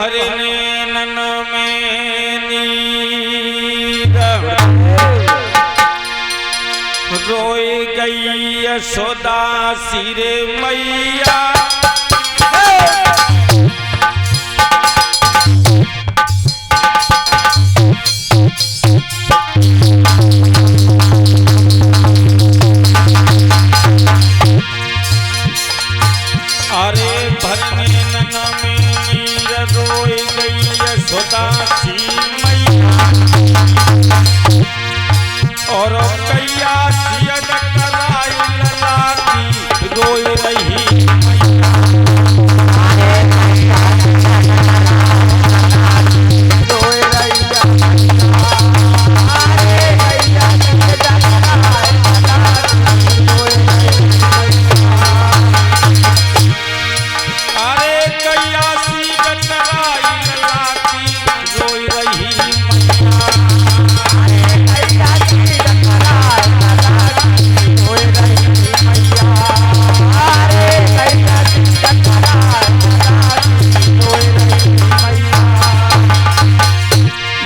हरे नैनन में नीर रोई गई यशोदा सिरे मैया। अरे भरने नैनन में नीर रोई गई यशोदा सी मैया और कैया सियन कराई ललाटी रोई रही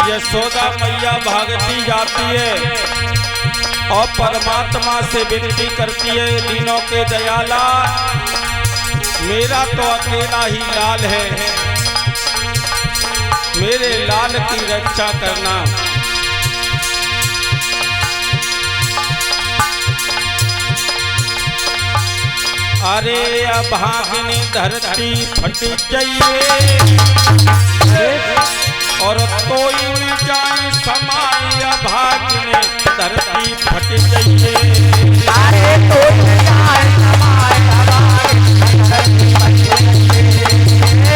यशोदा मैया भागती जाती है और परमात्मा से विनती करती है, दीनों के दयाला मेरा तो अकेला ही लाल है, मेरे लाल की रक्षा करना। अरे अभागिनी धरती फट जाइए और कोई न जाए समाय अभागिनी धरती फट जाइए। अरे कोई न जाए समाय अभागिनी धरती फट जाइए।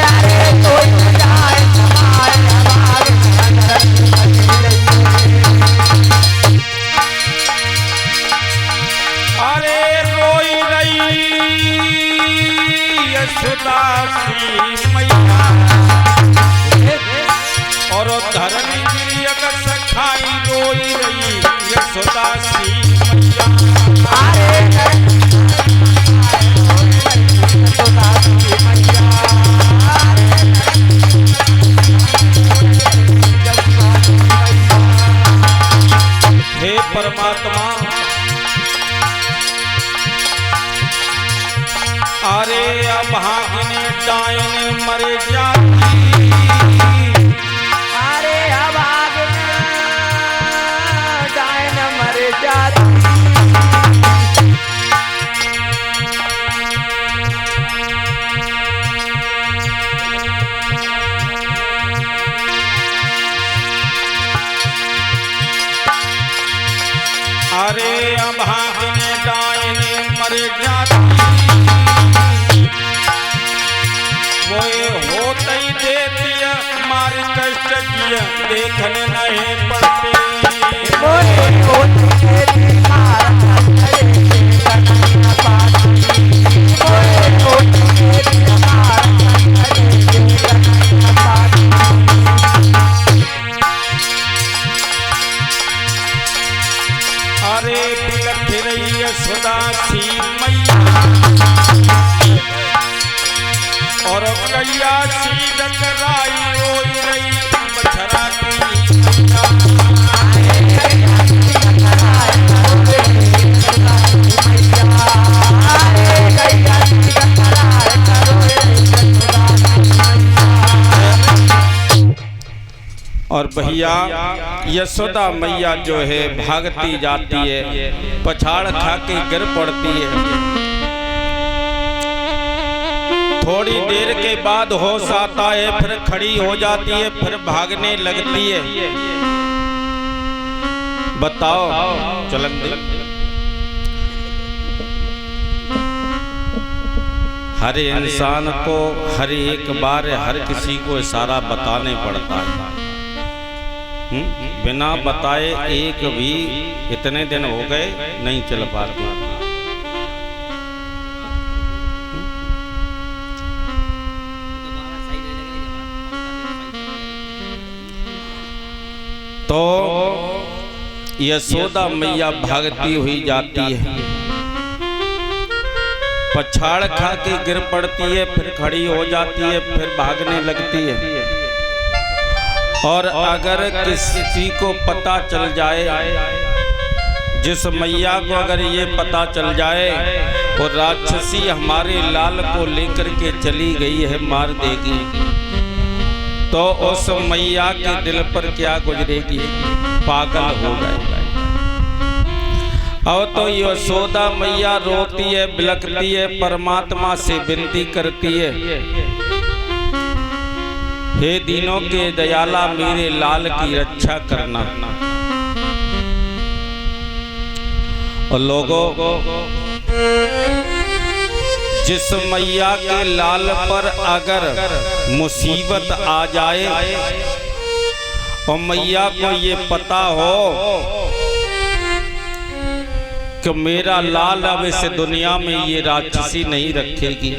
अरे कोई न जाए समाय अभागिनी धरती फट जाइए। अरे रोई रही यशोदा सी मैया और धरनी गिरियक सखाई रोई रही यशोदा सी मैया। अरे यशोदा सी मैया। हे परमात्मा, अरे अभागिनी डायन मर जाती, अरे अभागिनी डायन मर जाती। अरे अभागिनी डायन मर जाती, मोए होते ही देती मार कष्ट किया देखने नहीं पड़ते। मोए होते देती मार कष्ट देखने पाती। मोए होते देती मार कष्ट देखने पाती। अरे बिलख रही यशोदा सी मैया और कैया सीध कराई रोई रही बछड़ा की मैया। और भैया यशोदा मैया जो है भागती जाती है, पछाड़ खा के गिर पड़ती है। थोड़ी देर के बाद होश आता है, फिर खड़ी हो जाती है, फिर भागने लगती है। बताओ चलन दे। हर इंसान को हर एक बार हर किसी को इशारा बताने पड़ता है। बिना बताए एक भी इतने दिन हो गए नहीं चल पाती। तो यशोदा मैया भागती हुई जाती है, पछाड़ खा के गिर पड़ती है, फिर खड़ी हो जाती है, फिर भागने लगती है। और अगर किसी को पता चल जाए, जिस मैया को अगर ये पता चल जाए वो राक्षसी हमारे लाल को लेकर के चली गई है, मार देगी, तो उस मैया के दिल पर क्या गुजरेगी? पागल हो जाएगा। और तो यशोदा मैया रोती है, बिलखती है, परमात्मा से विनती करती है, हे दीनों के दयाला मेरे लाल की रक्षा करना। और लोगों, जिस मैया के लाल पर अगर मुसीबत आ जाए और मैया को ये पता हो कि मेरा लाल अब इस दुनिया में ये राक्षसी नहीं रखेगी,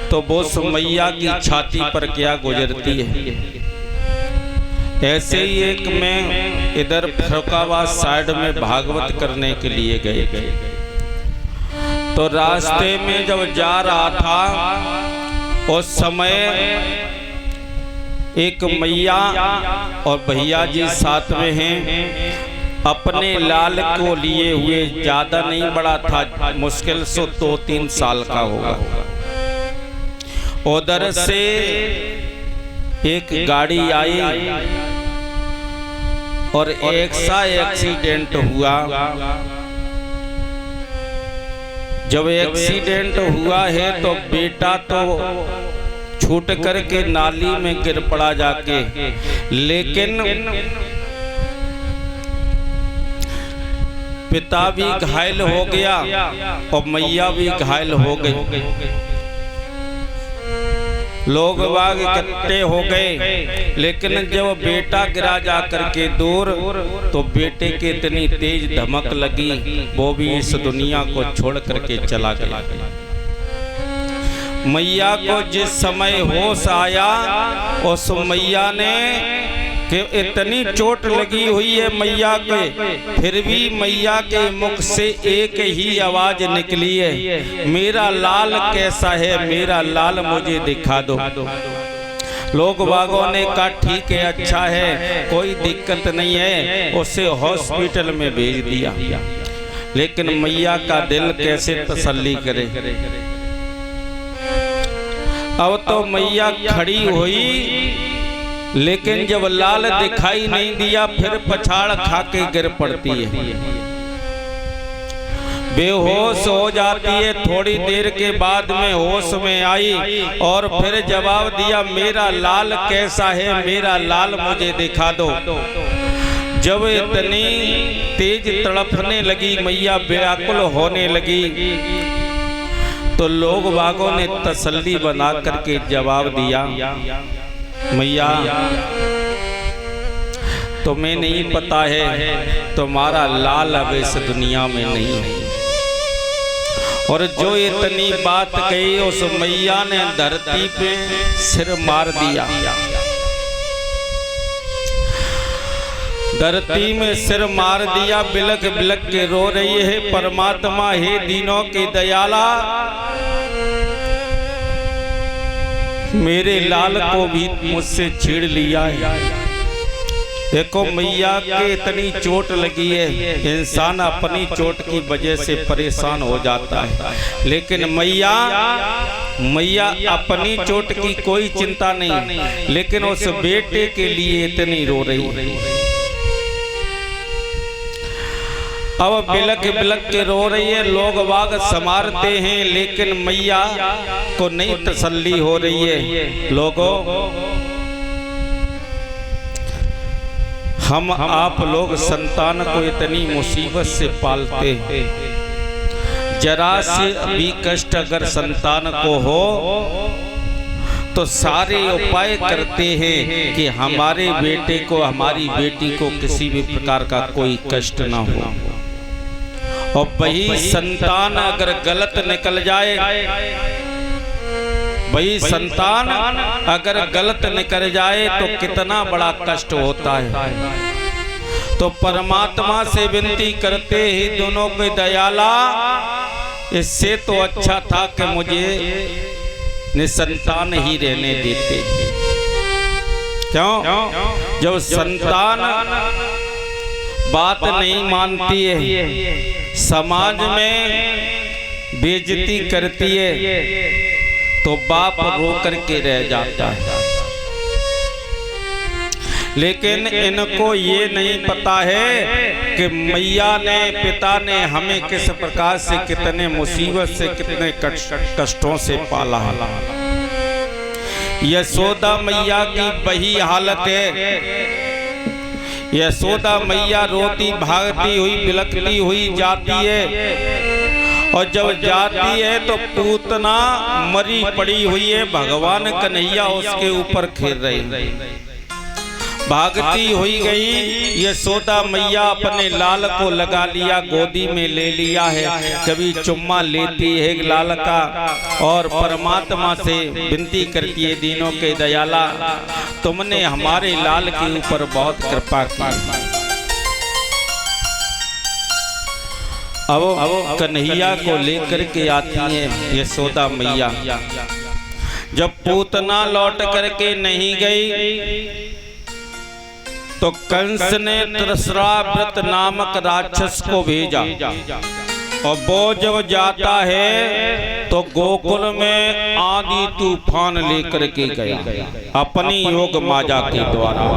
तो वो उस मैया की छाती पर क्या गुजरती है। ऐसे ही एक मैं इधर फरुखाबाद साइड में भागवत करने के लिए गए, तो रास्ते में जब जा रहा था उस समय एक मैया और भैया जी साथ में हैं, अपने लाल को लिए हुए, ज्यादा नहीं बड़ा था, मुश्किल से 2-3 साल का होगा। उधर से एक गाड़ी आई और एक सा एक्सीडेंट हुआ। जब एक्सीडेंट हुआ है तो बेटा तो छूट करके नाली में गिर पड़ा जाके, लेकिन पिता भी घायल हो गया और मैया भी घायल हो गई। लोग बाग इकट्ठे हो गए, लेकिन जब बेटा गिरा जा करके दूर, तो बेटे के इतनी तेज धमक लगी, वो भी इस दुनिया को छोड़ करके चला गया। मैया को जिस समय होश आया, उस मैया ने कि इतनी चोट लगी हुई है मैया के, फिर भी मैया के मुख से एक ही आवाज निकली है, मेरा लाल कैसा है, मेरा लाल मुझे दिखा दो। लोग बागों ने कहा ठीक है, अच्छा है, कोई दिक्कत नहीं है, उसे हॉस्पिटल में भेज दिया। लेकिन मैया का दिल कैसे तसल्ली करे। अब तो मैया खड़ी हुई, लेकिन जब लाल दिखाई नहीं दिया, फिर पछाड़ खा के गिर पड़ती है, बेहोश हो जाती है। थोड़ी देर के बाद में होश में आई और फिर जवाब दिया, मेरा लाल कैसा है, मेरा लाल मुझे दिखा दो। जब इतनी तेज तड़पने लगी, मैया व्याकुल होने लगी, तो लोग बागों ने तसल्ली बना करके जवाब दिया, मैया तुम्हें नहीं पता है तुम्हारा लाल अब इस दुनिया में नहीं है। और जो इतनी बात कही, उस मैया ने धरती पे सिर मार दिया, धरती में सिर मार दिया, बिलख बिलख के रो रही है, परमात्मा हे दीनों के दयाला, मेरे लाल को भी मुझसे छीड़ लिया है। देखो मैया के इतनी चोट लगी है, इंसान अपनी चोट की वजह से परेशान हो जाता है, लेकिन मैया अपनी चोट की कोई चिंता नहीं, लेकिन उस बेटे के लिए इतनी रो रही है। अब बिलख बिलख के रो रही है, लोग बाग संवारते हैं, लेकिन मैया को नहीं तसल्ली हो रही है। लोगों, हम आप लोग संतान को इतनी मुसीबत से पालते हैं, जरा से भी कष्ट अगर संतान को हो तो सारे उपाय करते हैं कि हमारे बेटे को, हमारी बेटी को किसी भी प्रकार का कोई कष्ट ना हो। और वही संतान अगर गलत निकल जाए, वही संतान अगर गलत निकल जाए तो कितना बड़ा कष्ट होता है। तो परमात्मा से विनती करते ही दोनों के दयाला, इससे तो अच्छा था कि मुझे निसंतान ही रहने देते। क्यों? जब संतान बात नहीं मानती है, समाज में बेइज्जती करती है, तो बाप रो करके रह जाता है। लेकिन इनको ये नहीं पता है कि मैया ने, पिता ने हमें किस प्रकार से, कितने मुसीबत से, कितने कष्टों से पाला है। यशोदा मैया की वही हालत है। यशोदा मैया रोती भागती हुई, बिलखती हुई जाती है, और जब जाती है तो पूतना मरी पड़ी हुई है, भगवान कन्हैया उसके ऊपर खेल रही। भागती हुई गई यशोदा मैया, अपने लाल को लगा लिया, गोदी में ले लिया है, कभी चुम्मा लेती है लाल का, और परमात्मा से विनती करती है, दीनों के दयाला तुमने हमारे लाल के ऊपर बहुत कृपा की। अब कन्हैया को लेकर के आती है यशोदा मैया। जब पूतना लौट करके नहीं गई तो कंस ने त्रसराव्रत नामक राक्षस को भेजा, और वो जब जाता है तो गोकुल में आंधी तूफान लेकर के गया अपनी योग माया के द्वारा।